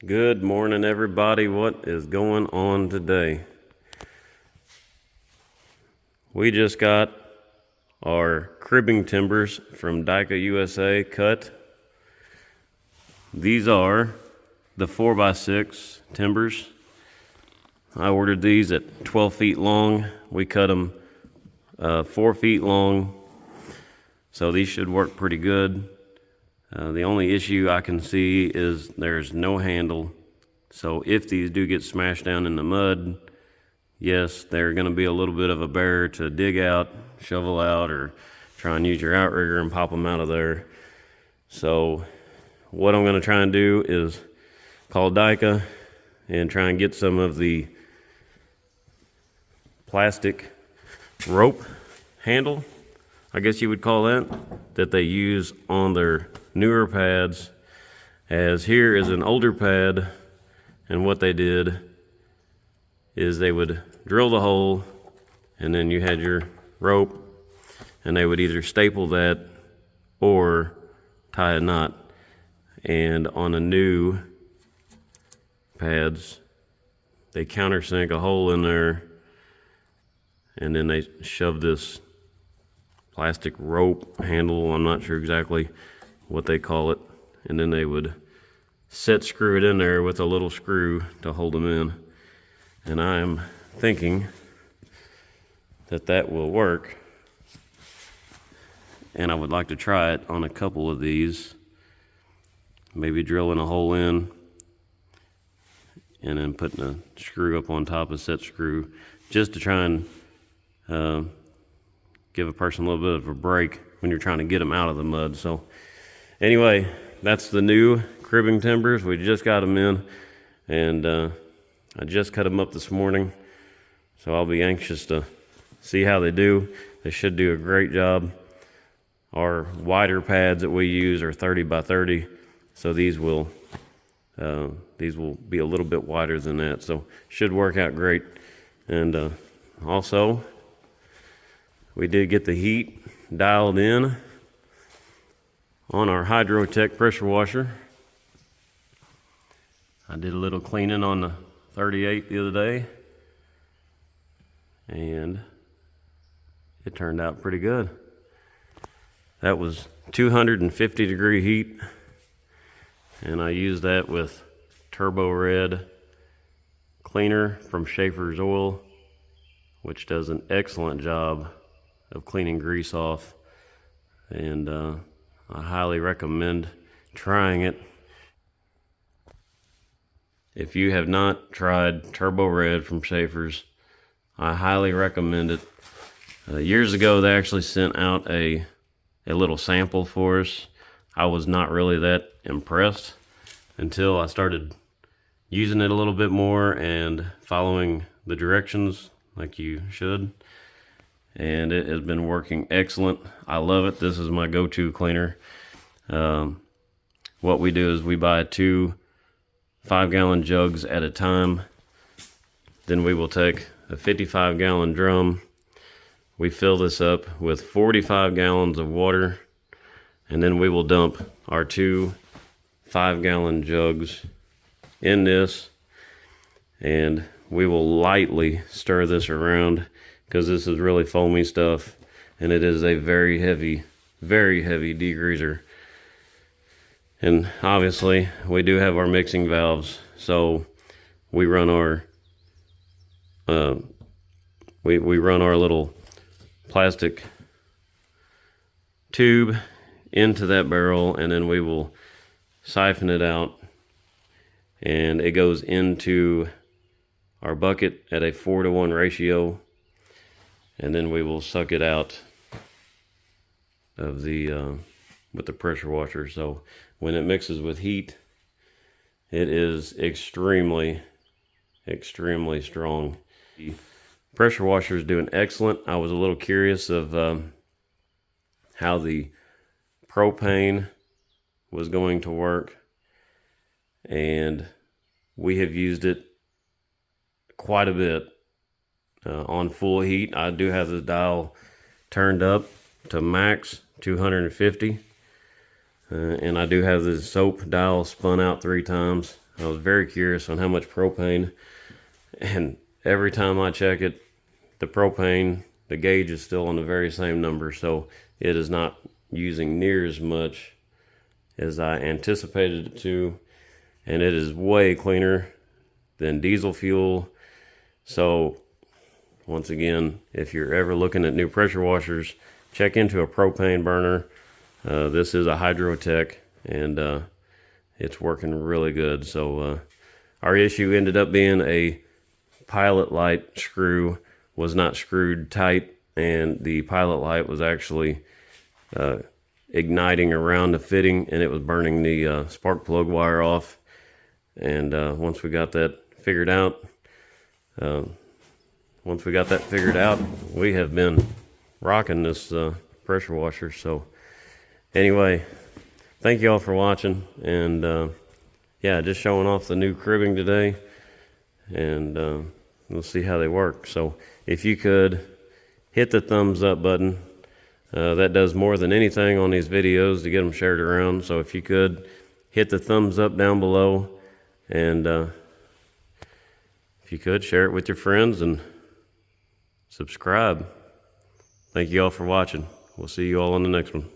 Good morning, everybody. What is going on today? We just got our cribbing timbers from DICA USA cut. These are the 4x6 timbers. I ordered these at 12 feet long. We cut them 4 feet long, so these should work pretty good. The only issue I can see is there's no handle. So if these do get smashed down in the mud, yes, they're going to be a little bit of a bear to dig out, shovel out, or try and use your outrigger and pop them out of there. So what I'm going to try and do is call DICA and try and get some of the plastic rope handle, I guess you would call that they use on their newer pads, as here is an older pad, and what they did is they would drill the hole and then you had your rope and they would either staple that or tie a knot. And on the new pads they countersink a hole in there and then they shove this plastic rope handle, I'm not sure exactly what they call it, and then they would set screw it in there with a little screw to hold them in. And I'm thinking that will work, and I would like to try it on a couple of these, maybe drilling a hole in and then putting a screw up on top of set screw, just to try and give a person a little bit of a break when you're trying to get them out of the mud. So anyway, that's the new cribbing timbers. We just got them in, and I just cut them up this morning, so I'll be anxious to see how they do. They should do a great job. Our wider pads that we use are 30 by 30, so these will be a little bit wider than that, so should work out great. And also, we did get the heat dialed in on our Hydrotek pressure washer. I did a little cleaning on the 38 the other day, and it turned out pretty good. That was 250 degree heat, and I used that with Turbo Red cleaner from Schaefer's Oil, which does an excellent job of cleaning grease off, and I highly recommend trying it. If you have not tried Turbo Red from Schaefer's, I highly recommend it. Years ago they actually sent out a little sample for us. I was not really that impressed until I started using it a little bit more and following the directions like you should, and it has been working excellent. I love it. This is my go-to cleaner. What we do is we buy 2 5-gallon jugs at a time. Then we will take a 55-gallon drum. We fill this up with 45 gallons of water, and then we will dump our 2 5-gallon jugs in this, and we will lightly stir this around because this is really foamy stuff, and it is a very heavy degreaser. And obviously we do have our mixing valves, so we run our we run our little plastic tube into that barrel, and then we will siphon it out, and it goes into our bucket at a 4-to-1 ratio, and then we will suck it out of the with the pressure washer. So when it mixes with heat, it is extremely strong. The pressure washer is doing excellent. I was a little curious of how the propane was going to work, and we have used it quite a bit on full heat. I do have the dial turned up to max 250, and I do have the soap dial spun out 3 times. I was very curious on how much propane, and every time I check it, the propane, the gauge is still on the very same number, so it is not using near as much as I anticipated it to, and it is way cleaner than diesel fuel. So once again, if you're ever looking at new pressure washers, check into a propane burner. This is a Hydrotek, and it's working really good. So our issue ended up being a pilot light screw was not screwed tight, and the pilot light was actually igniting around the fitting, and it was burning the spark plug wire off. And once we got that figured out, we have been rocking this pressure washer. So anyway, thank you all for watching, and yeah, just showing off the new cribbing today, and we'll see how they work. So if you could hit the thumbs up button, that does more than anything on these videos to get them shared around. So if you could hit the thumbs up down below, and if you could share it with your friends and subscribe. Thank you all for watching. We'll see you all on the next one.